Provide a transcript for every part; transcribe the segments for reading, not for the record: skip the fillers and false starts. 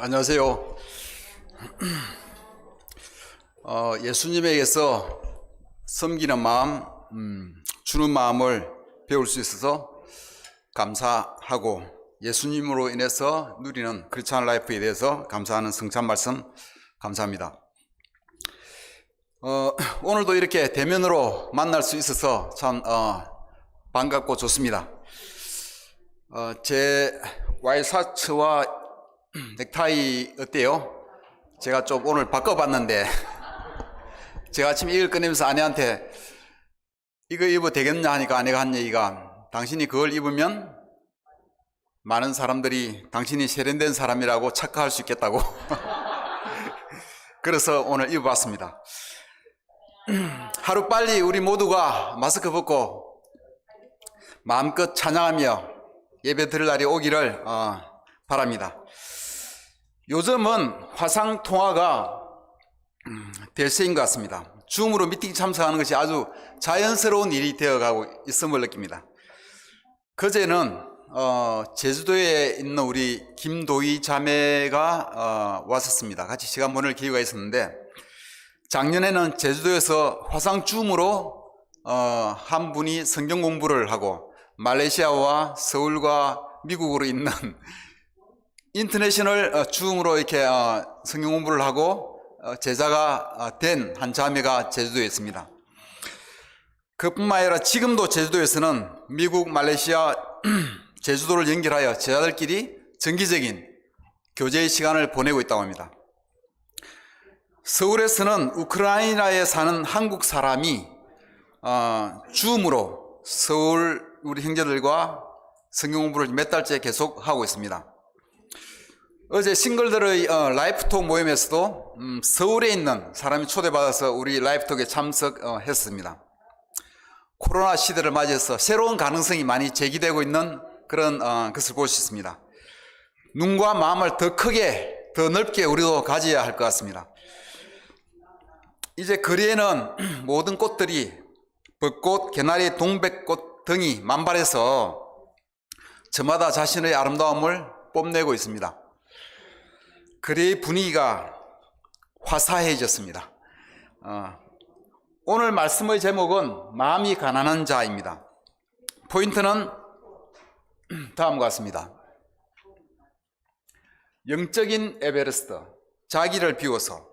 안녕하세요. 예수님에게서 섬기는 마음, 주는 마음을 배울 수 있어서 감사하고 예수님으로 인해서 누리는 크리스찬 라이프에 대해서 감사하는 성찬 말씀 감사합니다. 오늘도 이렇게 대면으로 만날 수 있어서 참 반갑고 좋습니다. 제 와이셔츠와 넥타이 어때요? 제가 좀 오늘 바꿔봤는데 제가 아침에 이걸 꺼내면서 아내한테 이거 입어도 되겠냐 하니까 아내가 한 얘기가 당신이 그걸 입으면 많은 사람들이 당신이 세련된 사람이라고 착각할 수 있겠다고 그래서 오늘 입어봤습니다. 하루빨리 우리 모두가 마스크 벗고 마음껏 찬양하며 예배 드릴 날이 오기를 바랍니다. 요즘은 화상통화가 대세인 것 같습니다. 줌으로 미팅 참석하는 것이 아주 자연스러운 일이 되어가고 있음을 느낍니다. 그제는 제주도에 있는 우리 김도희 자매가 왔었습니다. 같이 시간 보낼 기회가 있었는데 작년에는 제주도에서 화상 줌으로 한 분이 성경 공부를 하고 말레이시아와 서울과 미국으로 있는 인터내셔널 줌으로 이렇게 성경 공부를 하고 제자가 된 한 자매가 제주도에 있습니다. 그뿐만 아니라 지금도 제주도에서는 미국, 말레이시아, 제주도를 연결하여 제자들끼리 정기적인 교제의 시간을 보내고 있다고 합니다. 서울에서는 우크라이나에 사는 한국 사람이 줌으로 서울 우리 형제들과 성경 공부를 몇 달째 계속 하고 있습니다. 어제 싱글들의 라이프톡 모임에서도 서울에 있는 사람이 초대받아서 우리 라이프톡에 참석했습니다. 코로나 시대를 맞이해서 새로운 가능성이 많이 제기되고 있는 그런 것을 볼 수 있습니다. 눈과 마음을 더 크게, 더 넓게 우리도 가져야 할 것 같습니다. 이제 거리에는 모든 꽃들이 벚꽃, 개나리, 동백꽃 등이 만발해서 저마다 자신의 아름다움을 뽐내고 있습니다. 거리의 분위기가 화사해졌습니다. 오늘 말씀의 제목은 마음이 가난한 자입니다. 포인트는 다음과 같습니다. 영적인 에베레스트, 자기를 비워서.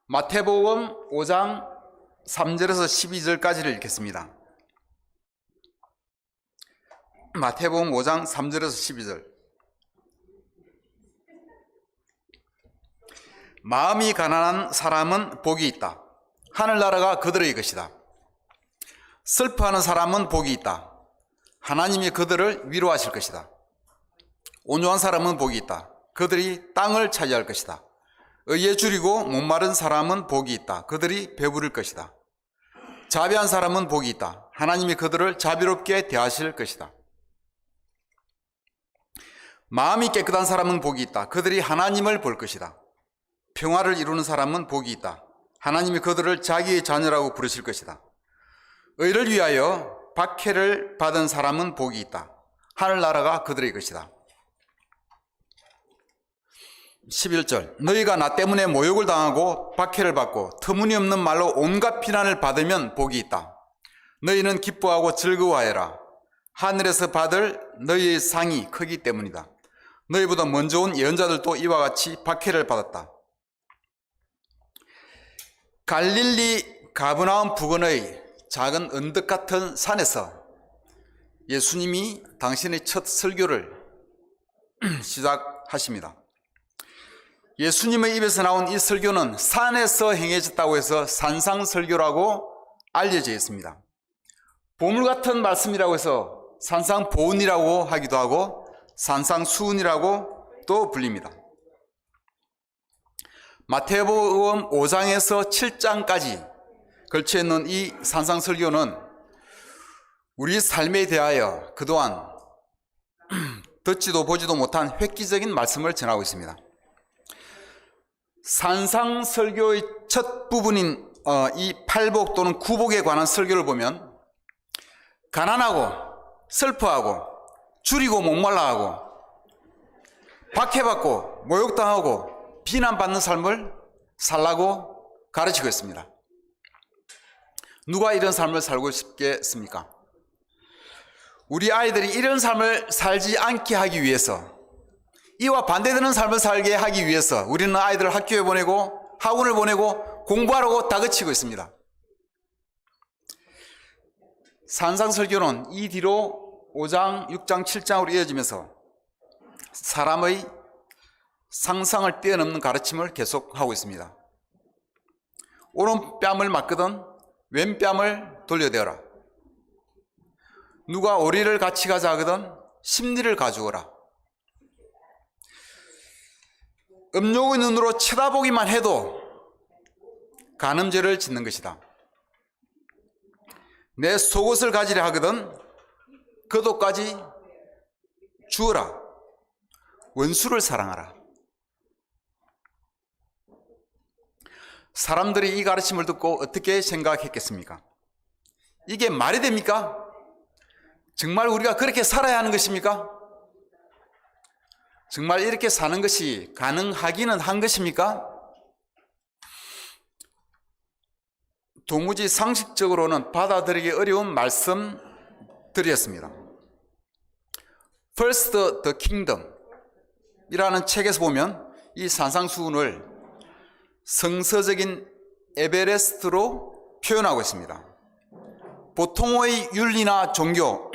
마태복음 5장 3절에서 12절까지를 읽겠습니다. 마태복음 5장 3절에서 12절. 마음이 가난한 사람은 복이 있다. 하늘나라가 그들의 것이다. 슬퍼하는 사람은 복이 있다. 하나님이 그들을 위로하실 것이다. 온유한 사람은 복이 있다. 그들이 땅을 차지할 것이다. 의에 줄이고 목마른 사람은 복이 있다. 그들이 배부를 것이다. 자비한 사람은 복이 있다. 하나님이 그들을 자비롭게 대하실 것이다. 마음이 깨끗한 사람은 복이 있다. 그들이 하나님을 볼 것이다. 평화를 이루는 사람은 복이 있다. 하나님이 그들을 자기의 자녀라고 부르실 것이다. 의를 위하여 박해를 받은 사람은 복이 있다. 하늘나라가 그들의 것이다. 11절. 너희가 나 때문에 모욕을 당하고 박해를 받고 터무니없는 말로 온갖 비난을 받으면 복이 있다. 너희는 기뻐하고 즐거워하여라. 하늘에서 받을 너희의 상이 크기 때문이다. 너희보다 먼저 온 예언자들도 이와 같이 박해를 받았다. 갈릴리 가버나움 부근의 작은 언덕 같은 산에서 예수님이 당신의 첫 설교를 시작하십니다. 예수님의 입에서 나온 이 설교는 산에서 행해졌다고 해서 산상설교라고 알려져 있습니다. 보물 같은 말씀이라고 해서 산상보훈이라고 하기도 하고 산상수훈이라고 또 불립니다. 마태복음 5장에서 7장까지 걸쳐있는 이 산상설교는 우리 삶에 대하여 그동안 듣지도 보지도 못한 획기적인 말씀을 전하고 있습니다. 산상설교의 첫 부분인 이 팔복 또는 구복에 관한 설교를 보면 가난하고 슬퍼하고 줄이고 목말라하고 박해받고 모욕당하고 비난받는 삶을 살라고 가르치고 있습니다. 누가 이런 삶을 살고 싶겠습니까? 우리 아이들이 이런 삶을 살지 않게 하기 위해서, 이와 반대되는 삶을 살게 하기 위해서 우리는 아이들을 학교에 보내고 학원을 보내고 공부하라고 다그치고 있습니다. 산상설교는 이 뒤로 5장, 6장, 7장으로 이어지면서 사람의 상상을 뛰어넘는 가르침을 계속하고 있습니다. 오른뺨을 맞거든 왼뺨을 돌려대어라. 누가 오리를 같이 가자 하거든 심리를 가져오라. 음욕의 눈으로 쳐다보기만 해도 간음죄를 짓는 것이다. 내 속옷을 가지려 하거든 겉옷까지 주어라. 원수를 사랑하라. 사람들이 이 가르침을 듣고 어떻게 생각했겠습니까? 이게 말이 됩니까? 정말 우리가 그렇게 살아야 하는 것입니까? 정말 이렇게 사는 것이 가능하기는 한 것입니까? 도무지 상식적으로는 받아들이기 어려운 말씀들이었습니다. First the Kingdom 이라는 책에서 보면 이 산상수훈을 성서적인 에베레스트로 표현하고 있습니다. 보통의 윤리나 종교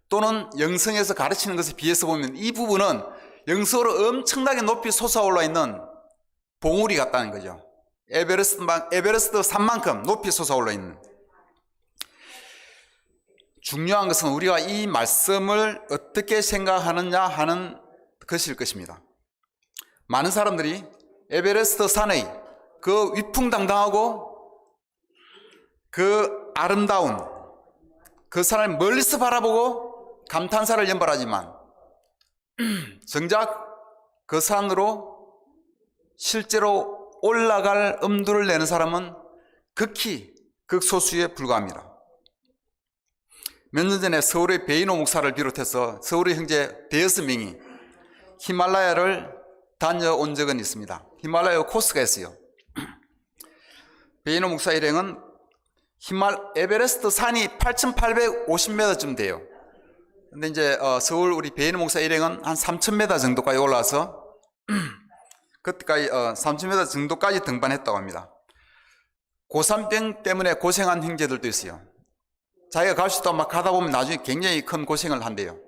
또는 영성에서 가르치는 것에 비해서 보면 이 부분은 영성으로 엄청나게 높이 솟아올라 있는 봉우리 같다는 거죠. 에베레스트 산만큼 높이 솟아올라 있는. 중요한 것은 우리가 이 말씀을 어떻게 생각하느냐 하는 것일 것입니다. 많은 사람들이 에베레스트 산의 그 위풍당당하고 그 아름다운 그 산을 멀리서 바라보고 감탄사를 연발하지만 정작 그 산으로 실제로 올라갈 엄두를 내는 사람은 극히 극소수에 불과합니다. 몇 년 전에 서울의 베이노 목사를 비롯해서 서울의 형제 5명이 히말라야를 다녀온 적은 있습니다. 히말라야 코스가 있어요. 베이노 목사 일행은 에베레스트 산이 8,850m쯤 돼요. 근데 이제 서울 우리 베이노 목사 일행은 한 3,000m 정도까지 올라와서 그때까지 3,000m 정도까지 등반했다고 합니다. 고산병 때문에 고생한 형제들도 있어요. 자기가 갈 수도 막 가다 보면 나중에 굉장히 큰 고생을 한대요.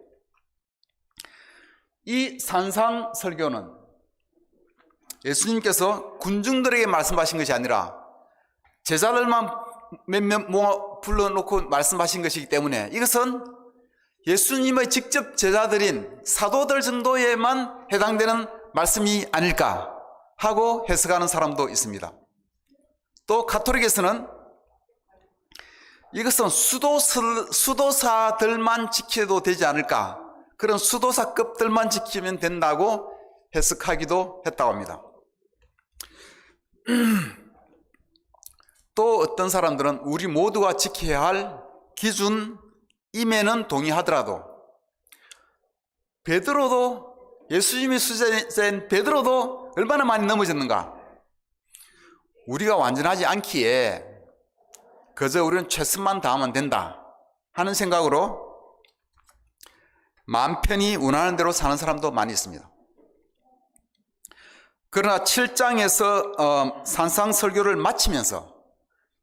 이 산상 설교는 예수님께서 군중들에게 말씀하신 것이 아니라 제자들만 몇몇 모아 불러놓고 말씀하신 것이기 때문에 이것은 예수님의 직접 제자들인 사도들 정도에만 해당되는 말씀이 아닐까 하고 해석하는 사람도 있습니다. 또 가톨릭에서는 이것은 수도사들만 지켜도 되지 않을까, 그런 수도사급들만 지키면 된다고 해석하기도 했다고 합니다. 또 어떤 사람들은 우리 모두가 지켜야 할 기준임에는 동의하더라도 베드로도, 예수님이 수제자인 베드로도 얼마나 많이 넘어졌는가, 우리가 완전하지 않기에 그저 우리는 최선만 다하면 된다 하는 생각으로 마음 편히 원하는 대로 사는 사람도 많이 있습니다. 그러나 7장에서 산상설교를 마치면서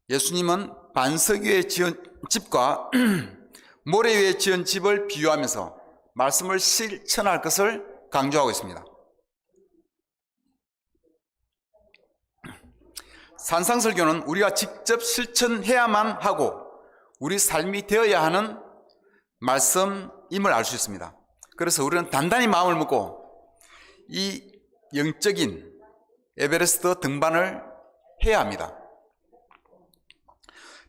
예수님은 반석 위에 지은 집과 모래 위에 지은 집을 비유하면서 말씀을 실천할 것을 강조하고 있습니다. 산상설교는 우리가 직접 실천해야만 하고 우리 삶이 되어야 하는 말씀임을 알 수 있습니다. 그래서 우리는 단단히 마음을 먹고 이 영적인 에베레스트 등반을 해야 합니다.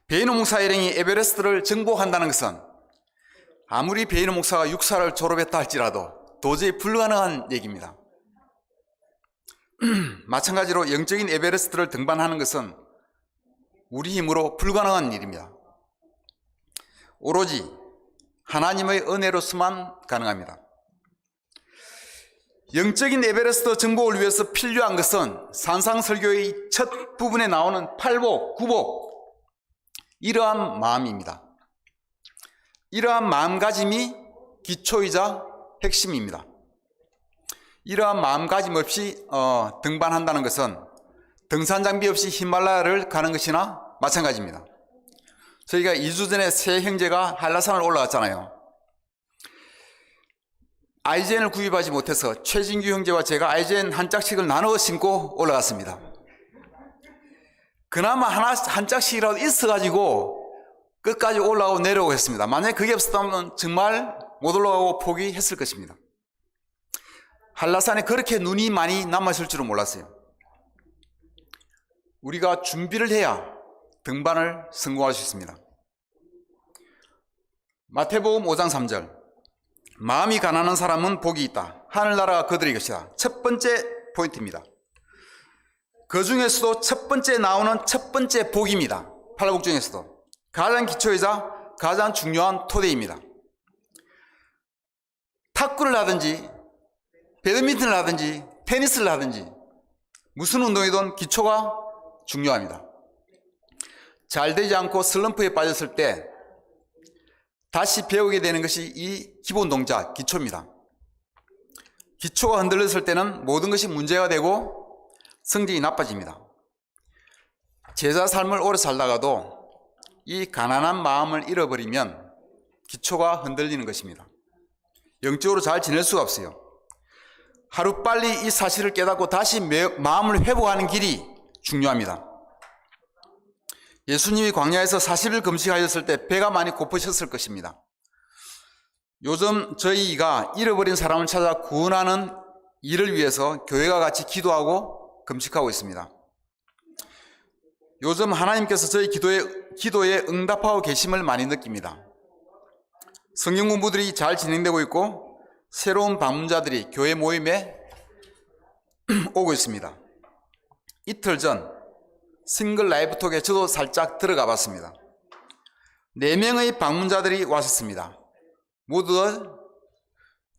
베이노 목사 일행이 에베레스트를 정복한다는 것은 아무리 베이노 목사가 육사를 졸업했다 할지라도 도저히 불가능한 얘기입니다. 마찬가지로 영적인 에베레스트를 등반하는 것은 우리 힘으로 불가능한 일입니다. 오로지 하나님의 은혜로서만 가능합니다. 영적인 에베레스트 정복을 위해서 필요한 것은 산상설교의 첫 부분에 나오는 팔복, 구복, 이러한 마음입니다. 이러한 마음가짐이 기초이자 핵심입니다. 이러한 마음가짐 없이 등반한다는 것은 등산 장비 없이 히말라야를 가는 것이나 마찬가지입니다. 저희가 2주 전에 세 형제가 한라산을 올라갔잖아요. 아이젠을 구입하지 못해서 최진규 형제와 제가 아이젠 한 짝씩을 나누어 신고 올라갔습니다. 그나마 한 짝씩이라도 있어가지고 끝까지 올라오고 내려오고 했습니다. 만약에 그게 없었다면 정말 못 올라가고 포기했을 것입니다. 한라산에 그렇게 눈이 많이 남아있을 줄은 몰랐어요. 우리가 준비를 해야 등반을 성공할 수 있습니다. 마태복음 5장 3절, 마음이 가난한 사람은 복이 있다. 하늘나라가 그들의 것이다. 첫 번째 포인트입니다. 그 중에서도 첫 번째 나오는 첫 번째 복입니다. 팔복 중에서도 가장 기초이자 가장 중요한 토대입니다. 탁구를 하든지 배드민턴을 하든지 테니스를 하든지 무슨 운동이든 기초가 중요합니다. 잘 되지 않고 슬럼프에 빠졌을 때 다시 배우게 되는 것이 이 기본 동작, 기초입니다. 기초가 흔들렸을 때는 모든 것이 문제가 되고 성적이 나빠집니다. 제자 삶을 오래 살다가도 이 가난한 마음을 잃어버리면 기초가 흔들리는 것입니다. 영적으로 잘 지낼 수가 없어요. 하루빨리 이 사실을 깨닫고 다시 마음을 회복하는 길이 중요합니다. 예수님이 광야에서 40일 금식하셨을 때 배가 많이 고프셨을 것입니다. 요즘 저희가 잃어버린 사람을 찾아 구원하는 일을 위해서 교회가 같이 기도하고 금식하고 있습니다. 요즘 하나님께서 저희 기도에 응답하고 계심을 많이 느낍니다. 성경 공부들이 잘 진행되고 있고 새로운 방문자들이 교회 모임에 오고 있습니다. 이틀 전 싱글 라이프톡에 저도 살짝 들어가 봤습니다. 4명의 방문자들이 왔었습니다. 모두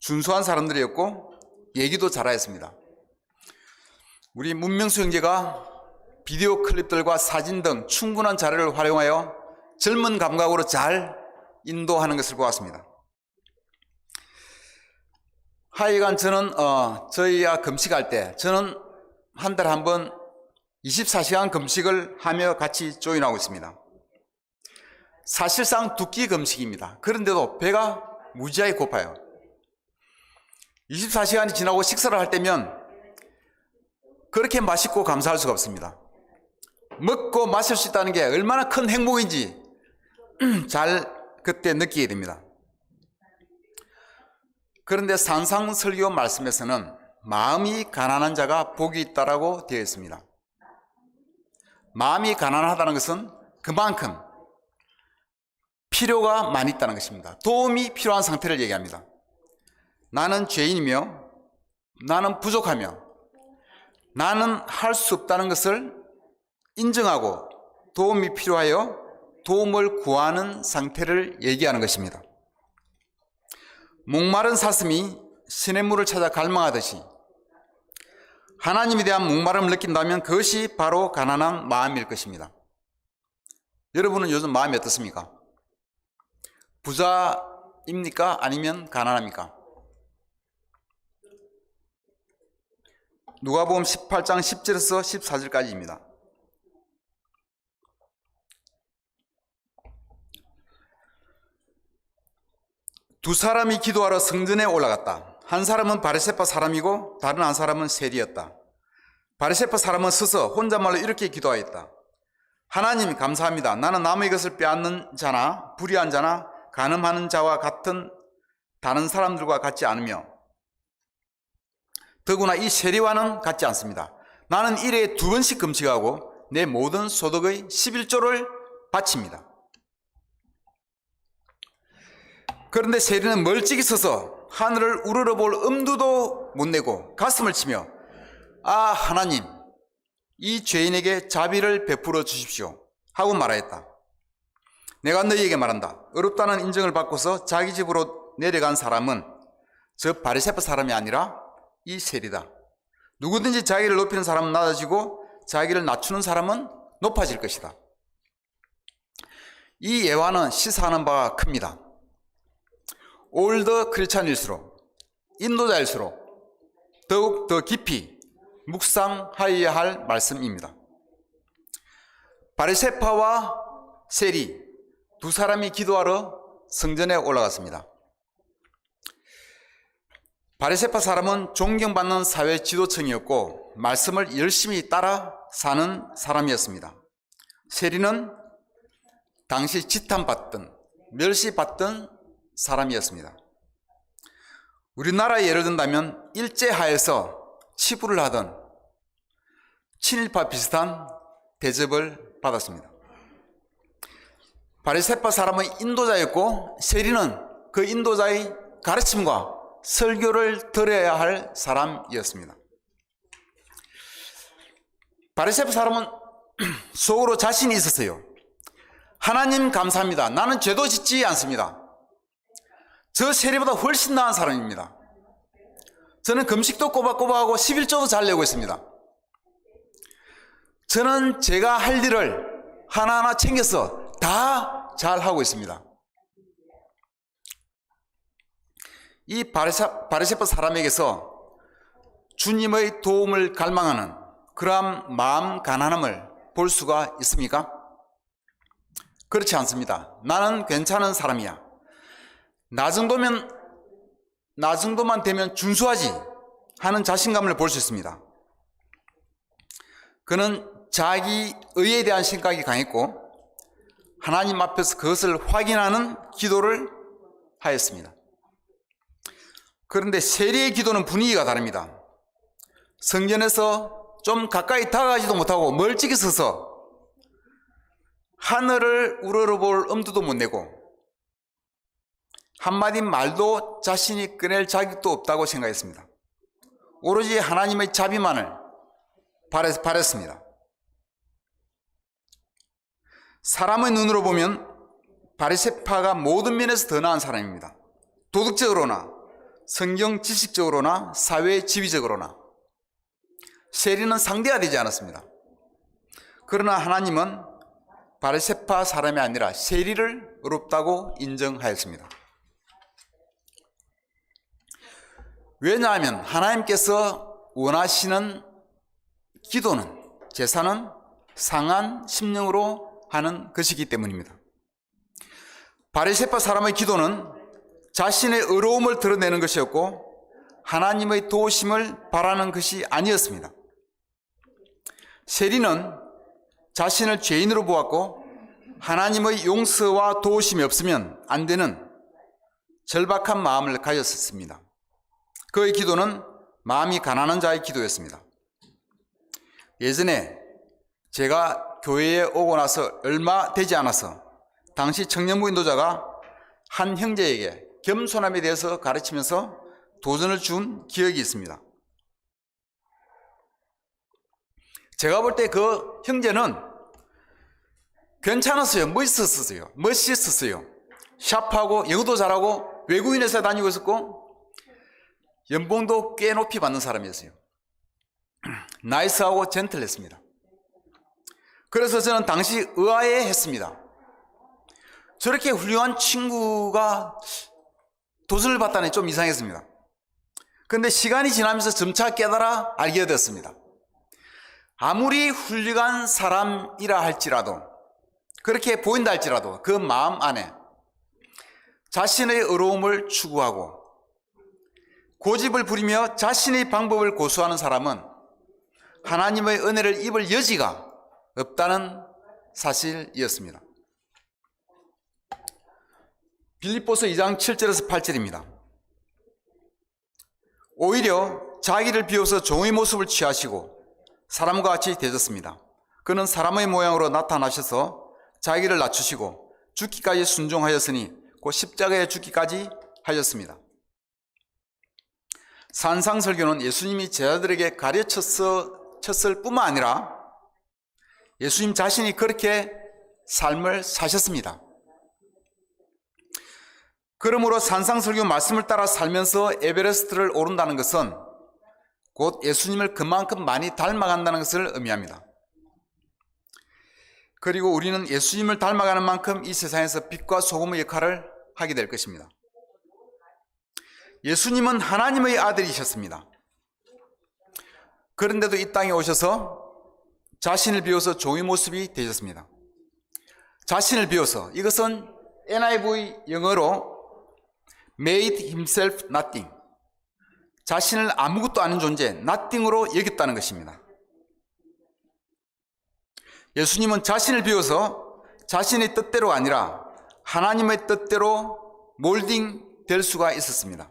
준수한 사람들이었고 얘기도 잘하였습니다. 우리 문명수 형제가 비디오 클립들과 사진 등 충분한 자료를 활용하여 젊은 감각으로 잘 인도하는 것을 보았습니다. 하여간 저는 저희가 금식할 때 저는 한 달에 한 번 24시간 금식을 하며 같이 조인하고 있습니다. 사실상 두 끼 금식입니다. 그런데도 배가 무지하게 고파요. 24시간이 지나고 식사를 할 때면 그렇게 맛있고 감사할 수가 없습니다. 먹고 마실 수 있다는 게 얼마나 큰 행복인지 잘 그때 느끼게 됩니다. 그런데 산상설교 말씀에서는 마음이 가난한 자가 복이 있다라고 되어 있습니다. 마음이 가난하다는 것은 그만큼 필요가 많이 있다는 것입니다. 도움이 필요한 상태를 얘기합니다. 나는 죄인이며 나는 부족하며 나는 할 수 없다는 것을 인정하고 도움이 필요하여 도움을 구하는 상태를 얘기하는 것입니다. 목마른 사슴이 시냇물을 찾아 갈망하듯이 하나님에 대한 목마름을 느낀다면 그것이 바로 가난한 마음일 것입니다. 여러분은 요즘 마음이 어떻습니까? 부자입니까? 아니면 가난합니까? 누가복음 18장 10절에서 14절까지입니다. 두 사람이 기도하러 성전에 올라갔다. 한 사람은 바리새파 사람이고 다른 한 사람은 세리였다. 바리새파 사람은 서서 혼잣말로 이렇게 기도하였다. 하나님 감사합니다. 나는 남의 것을 빼앗는 자나 불의한 자나 간음하는 자와 같은 다른 사람들과 같지 않으며 더구나 이 세리와는 같지 않습니다. 나는 일에 2번씩 금식하고 내 모든 소득의 11조를 바칩니다. 그런데 세리는 멀찍이 서서 하늘을 우러러볼 엄두도 못 내고 가슴을 치며 아 하나님 이 죄인에게 자비를 베풀어 주십시오 하고 말하였다. 내가 너희에게 말한다. 어렵다는 인정을 받고서 자기 집으로 내려간 사람은 저 바리새파 사람이 아니라 이 세리다. 누구든지 자기를 높이는 사람은 낮아지고 자기를 낮추는 사람은 높아질 것이다. 이 예화는 시사하는 바가 큽니다. 올더 크리스찬일수록, 인도자일수록 더욱 더 깊이 묵상하여야 할 말씀입니다. 바리새파와 세리 두 사람이 기도하러 성전에 올라갔습니다. 바리새파 사람은 존경받는 사회 지도층이었고 말씀을 열심히 따라 사는 사람이었습니다. 세리는 당시 지탄받던, 멸시받던 사람이었습니다. 우리나라에 예를 든다면 일제하에서 치부를 하던 친일파 비슷한 대접을 받았습니다. 바리새파 사람은 인도자였고 세리는 그 인도자의 가르침과 설교를 들어야 할 사람이었습니다. 바리새파 사람은 속으로 자신이 있었어요. 하나님 감사합니다. 나는 죄도 짓지 않습니다. 저 세리보다 훨씬 나은 사람입니다. 저는 금식도 꼬박꼬박하고 11조도 잘 내고 있습니다. 저는 제가 할 일을 하나하나 챙겨서 다 잘하고 있습니다. 이 바리새파 사람에게서 주님의 도움을 갈망하는 그러한 마음 가난함을 볼 수가 있습니까? 그렇지 않습니다. 나는 괜찮은 사람이야. 나 정도만 되면 준수하지 하는 자신감을 볼 수 있습니다. 그는 자기 의에 대한 생각이 강했고 하나님 앞에서 그것을 확인하는 기도를 하였습니다. 그런데 세리의 기도는 분위기가 다릅니다. 성전에서 좀 가까이 다가가지도 못하고 멀찍이 서서 하늘을 우러러볼 엄두도 못 내고 한마디 말도 자신이 꺼낼 자격도 없다고 생각했습니다. 오로지 하나님의 자비만을 바랬습니다. 사람의 눈으로 보면 바리새파가 모든 면에서 더 나은 사람입니다. 도덕적으로나 성경 지식적으로나 사회 지위적으로나 세리는 상대가 되지 않았습니다. 그러나 하나님은 바리새파 사람이 아니라 세리를 의롭다고 인정하였습니다. 왜냐하면 하나님께서 원하시는 기도는, 제사는 상한 심령으로 하는 것이기 때문입니다. 바리새파 사람의 기도는 자신의 의로움을 드러내는 것이었고 하나님의 도우심을 바라는 것이 아니었습니다. 세리는 자신을 죄인으로 보았고 하나님의 용서와 도우심이 없으면 안 되는 절박한 마음을 가졌었습니다. 그의 기도는 마음이 가난한 자의 기도였습니다. 예전에 제가 교회에 오고 나서 얼마 되지 않아서 당시 청년부 인도자가 한 형제에게 겸손함에 대해서 가르치면서 도전을 준 기억이 있습니다. 제가 볼 때 그 형제는 괜찮았어요. 멋있었어요. 샵하고 영어도 잘하고 외국인 회사에 다니고 있었고 연봉도 꽤 높이 받는 사람이었어요. 나이스하고 젠틀했습니다. 그래서 저는 당시 의아해했습니다. 저렇게 훌륭한 친구가 도전을 받다니 좀 이상했습니다. 그런데 시간이 지나면서 점차 깨달아 알게 되었습니다. 아무리 훌륭한 사람이라 할지라도, 그렇게 보인다 할지라도 그 마음 안에 자신의 의로움을 추구하고 고집을 부리며 자신의 방법을 고수하는 사람은 하나님의 은혜를 입을 여지가 없다는 사실이었습니다. 빌립보서 2장 7절에서 8절입니다. 오히려 자기를 비워서 종의 모습을 취하시고 사람과 같이 되셨습니다. 그는 사람의 모양으로 나타나셔서 자기를 낮추시고 죽기까지 순종하였으니 곧 십자가에 죽기까지 하셨습니다. 산상설교는 예수님이 제자들에게 가르쳤을 뿐만 아니라 예수님 자신이 그렇게 삶을 사셨습니다. 그러므로 산상설교 말씀을 따라 살면서 에베레스트를 오른다는 것은 곧 예수님을 그만큼 많이 닮아간다는 것을 의미합니다. 그리고 우리는 예수님을 닮아가는 만큼 이 세상에서 빛과 소금의 역할을 하게 될 것입니다. 예수님은 하나님의 아들이셨습니다. 그런데도 이 땅에 오셔서 자신을 비워서 종의 모습이 되셨습니다. 자신을 비워서, 이것은 NIV 영어로 made himself nothing, 자신을 아무것도 아닌 존재, nothing으로 여겼다는 것입니다. 예수님은 자신을 비워서 자신의 뜻대로 아니라 하나님의 뜻대로 몰딩 될 수가 있었습니다.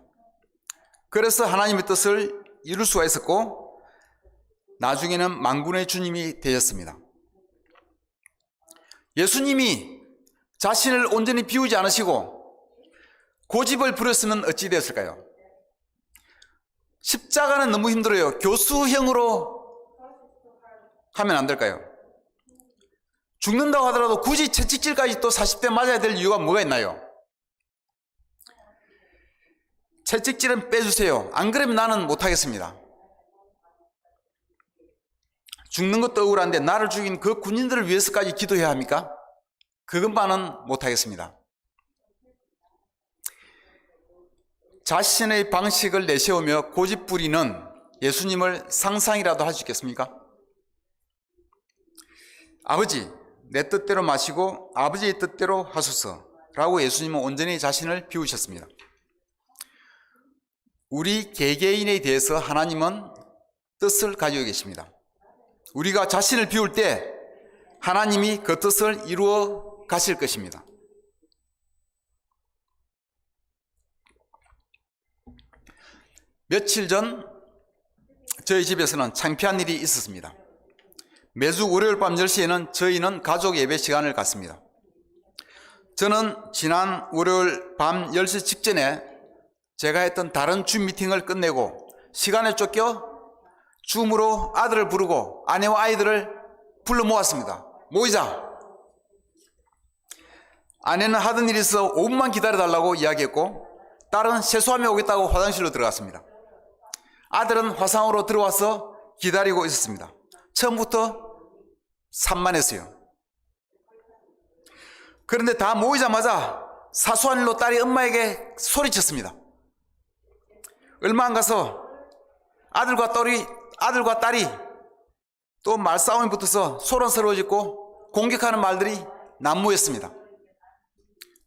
그래서 하나님의 뜻을 이룰 수가 있었고 나중에는 만군의 주님이 되셨습니다. 예수님이 자신을 온전히 비우지 않으시고 고집을 부렸으면 어찌 되었을까요? 십자가는 너무 힘들어요. 교수형으로 하면 안 될까요? 죽는다고 하더라도 굳이 채찍질까지 또 40대 맞아야 될 이유가 뭐가 있나요? 채찍질은 빼주세요. 안 그러면 나는 못하겠습니다. 죽는 것도 억울한데 나를 죽인 그 군인들을 위해서까지 기도해야 합니까? 그것만은 못하겠습니다. 자신의 방식을 내세우며 고집 부리는 예수님을 상상이라도 할 수 있겠습니까? 아버지, 내 뜻대로 마시고 아버지의 뜻대로 하소서 라고 예수님은 온전히 자신을 비우셨습니다. 우리 개개인에 대해서 하나님은 뜻을 가지고 계십니다. 우리가 자신을 비울 때 하나님이 그 뜻을 이루어 가실 것입니다. 며칠 전 저희 집에서는 창피한 일이 있었습니다. 매주 월요일 밤 10시에는 저희는 가족 예배 시간을 갖습니다. 저는 지난 월요일 밤 10시 직전에 제가 했던 다른 줌 미팅을 끝내고 시간에 쫓겨 줌으로 아들을 부르고 아내와 아이들을 불러 모았습니다. 모이자. 아내는 하던 일이 있어 5분만 기다려달라고 이야기했고 딸은 세수하며 오겠다고 화장실로 들어갔습니다. 아들은 화상으로 들어와서 기다리고 있었습니다. 처음부터 산만했어요. 그런데 다 모이자마자 사소한 일로 딸이 엄마에게 소리쳤습니다. 얼마 안 가서 아들과 딸이 또 말싸움이 붙어서 소란스러워지고 공격하는 말들이 난무했습니다.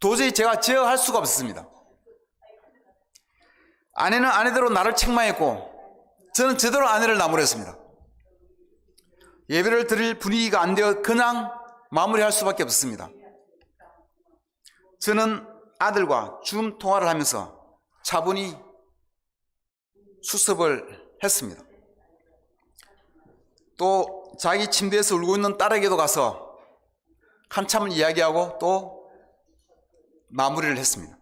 도저히 제가 제어할 수가 없었습니다. 아내는 아내대로 나를 책망했고 저는 제대로 아내를 나무랬습니다. 예배를 드릴 분위기가 안 되어 그냥 마무리할 수밖에 없었습니다. 저는 아들과 줌 통화를 하면서 차분히 수습을 했습니다. 또 자기 침대에서 울고 있는 딸에게도 가서 한참을 이야기하고 또 마무리를 했습니다.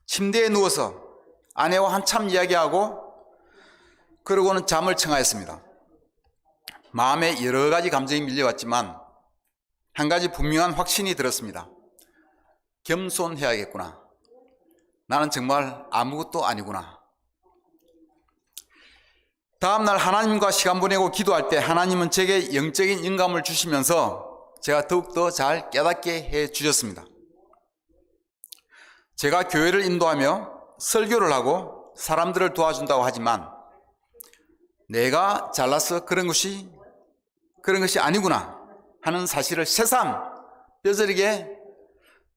침대에 누워서 아내와 한참 이야기하고 그러고는 잠을 청하였습니다. 마음에 여러 가지 감정이 밀려왔지만 한 가지 분명한 확신이 들었습니다. 겸손해야겠구나. 나는 정말 아무것도 아니구나. 다음날 하나님과 시간 보내고 기도할 때 하나님은 제게 영적인 영감을 주시면서 제가 더욱더 잘 깨닫게 해 주셨습니다. 제가 교회를 인도하며 설교를 하고 사람들을 도와준다고 하지만 내가 잘나서 그런 것이 아니구나 하는 사실을 새삼 뼈저리게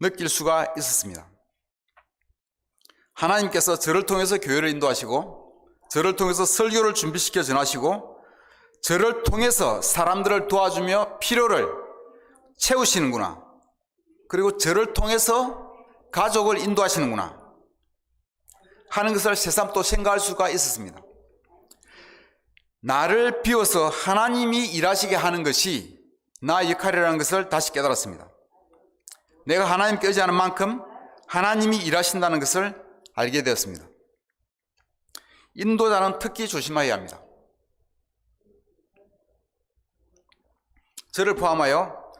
느낄 수가 있었습니다. 하나님께서 저를 통해서 교회를 인도하시고 저를 통해서 설교를 준비시켜 전하시고 저를 통해서 사람들을 도와주며 필요를 채우시는구나. 그리고 저를 통해서 가족을 인도하시는구나 하는 것을 새삼 또 생각할 수가 있었습니다. 나를 비워서 하나님이 일하시게 하는 것이 나의 역할이라는 것을 다시 깨달았습니다. 내가 하나님께 의지하는 만큼 하나님이 일하신다는 것을 알게 되었습니다. 인도자는 특히 조심해야 합니다. 저를 포함하여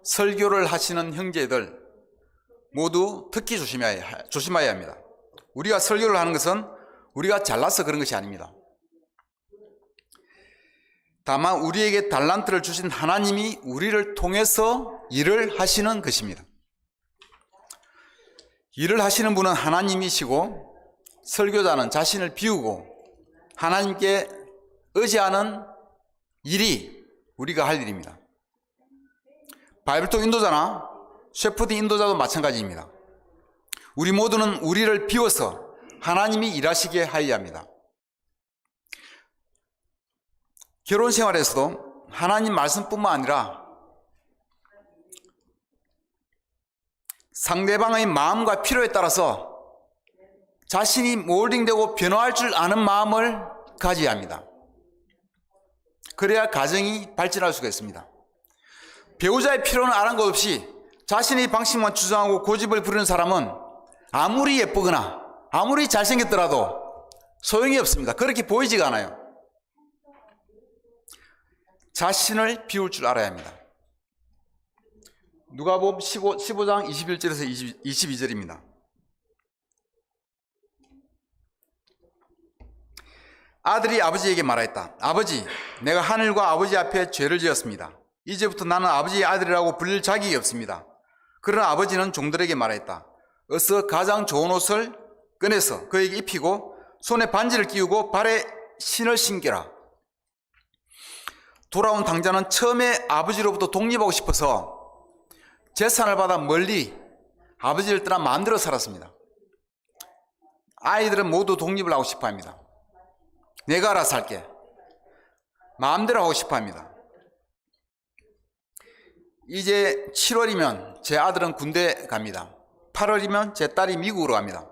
설교를 하시는 형제들 모두 특히 조심해야 합니다. 우리가 설교를 하는 것은 우리가 잘나서 그런 것이 아닙니다. 다만 우리에게 달란트를 주신 하나님이 우리를 통해서 일을 하시는 것입니다. 일을 하시는 분은 하나님이시고 설교자는 자신을 비우고 하나님께 의지하는 일이 우리가 할 일입니다. 바이블톡 인도자나 셰퍼드 인도자도 마찬가지입니다. 우리 모두는 우리를 비워서 하나님이 일하시게 하여야 합니다. 결혼 생활에서도 하나님 말씀뿐만 아니라 상대방의 마음과 필요에 따라서 자신이 몰딩되고 변화할 줄 아는 마음을 가져야 합니다. 그래야 가정이 발전할 수가 있습니다. 배우자의 필요는 아는 것 없이 자신의 방식만 추정하고 고집을 부리는 사람은 아무리 예쁘거나 아무리 잘생겼더라도 소용이 없습니다. 그렇게 보이지가 않아요. 자신을 비울 줄 알아야 합니다. 누가복음 15장 21절에서 22절입니다. 아들이 아버지에게 말하였다. 아버지, 내가 하늘과 아버지 앞에 죄를 지었습니다. 이제부터 나는 아버지의 아들이라고 불릴 자격이 없습니다. 그러나 아버지는 종들에게 말하였다. 어서 가장 좋은 옷을 꺼내서 그에게 입히고 손에 반지를 끼우고 발에 신을 신겨라. 돌아온 당자는 처음에 아버지로부터 독립하고 싶어서 재산을 받아 멀리 아버지를 떠나 마음대로 살았습니다. 아이들은 모두 독립을 하고 싶어 합니다. 내가 알아서 할게. 마음대로 하고 싶어 합니다. 이제 7월이면 제 아들은 군대 갑니다. 8월이면 제 딸이 미국으로 갑니다.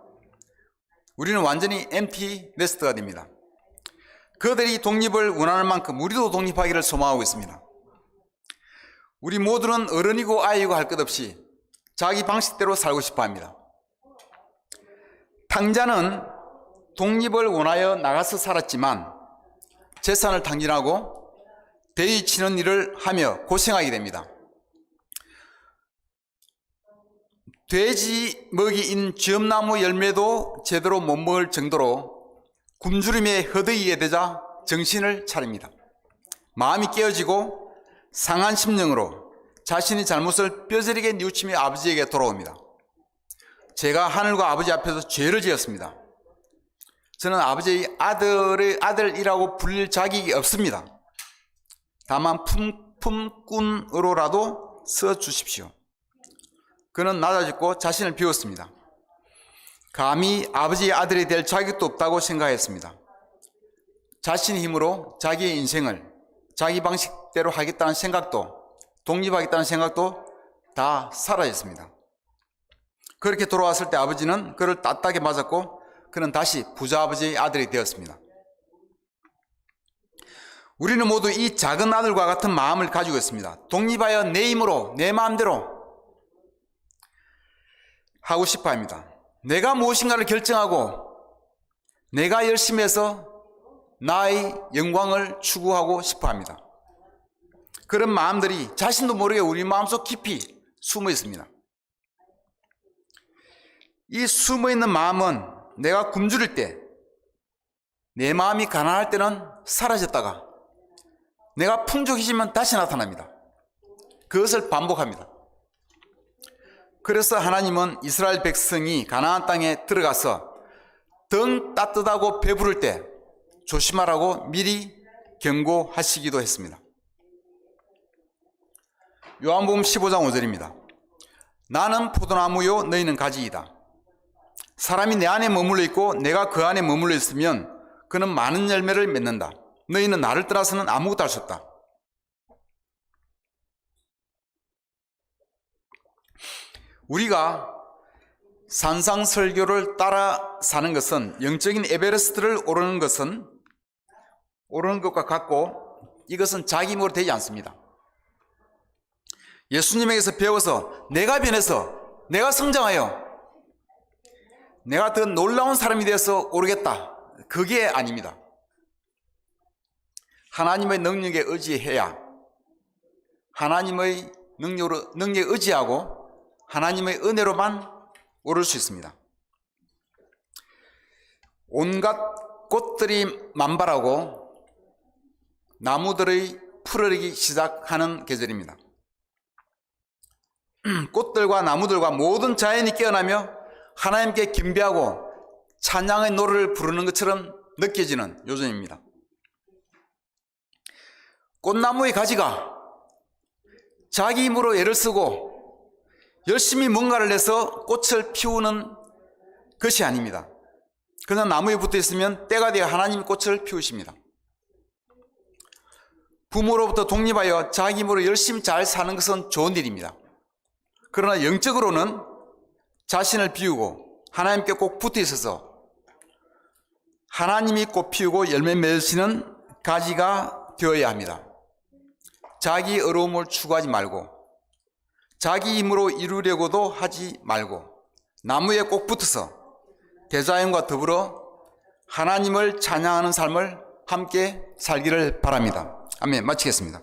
우리는 완전히 empty nest가 됩니다. 그들이 독립을 원하는 만큼 우리도 독립하기를 소망하고 있습니다. 우리 모두는 어른이고 아이고 할 것 없이 자기 방식대로 살고 싶어 합니다. 탕자는 독립을 원하여 나가서 살았지만 재산을 탕진하고 대위 치는 일을 하며 고생하게 됩니다. 돼지 먹이인 쥐엄나무 열매도 제대로 못 먹을 정도로 굶주림에 허덕이게 되자 정신을 차립니다. 마음이 깨어지고 상한 심령으로 자신의 잘못을 뼈저리게 뉘우치며 아버지에게 돌아옵니다. 제가 하늘과 아버지 앞에서 죄를 지었습니다. 저는 아버지의 아들이라고 불릴 자격이 없습니다. 다만 품꾼으로라도 써주십시오. 그는 낮아졌고 자신을 비웠습니다. 감히 아버지의 아들이 될 자격도 없다고 생각했습니다. 자신의 힘으로 자기의 인생을 자기 방식대로 하겠다는 생각도 독립하겠다는 생각도 다 사라졌습니다. 그렇게 돌아왔을 때 아버지는 그를 따뜻하게 맞았고 그는 다시 부자 아버지의 아들이 되었습니다. 우리는 모두 이 작은 아들과 같은 마음을 가지고 있습니다. 독립하여 내 힘으로 내 마음대로 하고 싶어 합니다. 내가 무엇인가를 결정하고 내가 열심히 해서 나의 영광을 추구하고 싶어 합니다. 그런 마음들이 자신도 모르게 우리 마음속 깊이 숨어 있습니다. 이 숨어 있는 마음은 내가 굶주릴 때, 내 마음이 가난할 때는 사라졌다가 내가 풍족해지면 다시 나타납니다. 그것을 반복합니다. 그래서 하나님은 이스라엘 백성이 가나안 땅에 들어가서 등 따뜻하고 배부를 때 조심하라고 미리 경고하시기도 했습니다. 요한복음 15장 5절입니다. 나는 포도나무요 너희는 가지이다. 사람이 내 안에 머물러 있고 내가 그 안에 머물러 있으면 그는 많은 열매를 맺는다. 너희는 나를 떠나서는 아무것도 할 수 없다. 우리가 산상설교를 따라 사는 것은 영적인 에베레스트를 오르는 것과 같고 이것은 자기 힘으로 되지 않습니다. 예수님에게서 배워서 내가 변해서 내가 성장하여 내가 더 놀라운 사람이 되어서 오르겠다. 그게 아닙니다. 하나님의 능력에 의지해야 하나님의 능력에 의지하고 하나님의 은혜로만 오를 수 있습니다. 온갖 꽃들이 만발하고 나무들의 푸르르기 시작하는 계절입니다. 꽃들과 나무들과 모든 자연이 깨어나며 하나님께 겸비하고 찬양의 노래를 부르는 것처럼 느껴지는 요즘입니다. 꽃나무의 가지가 자기 힘으로 애를 쓰고 열심히 뭔가를 내서 꽃을 피우는 것이 아닙니다. 그냥 나무에 붙어 있으면 때가 되어 하나님이 꽃을 피우십니다. 부모로부터 독립하여 자기 힘으로 열심히 잘 사는 것은 좋은 일입니다. 그러나 영적으로는 자신을 비우고 하나님께 꼭 붙어 있어서 하나님이 꽃 피우고 열매 맺으시는 가지가 되어야 합니다. 자기 어려움을 추구하지 말고 자기 힘으로 이루려고도 하지 말고 나무에 꼭 붙어서 대자연과 더불어 하나님을 찬양하는 삶을 함께 살기를 바랍니다. 아멘. 마치겠습니다.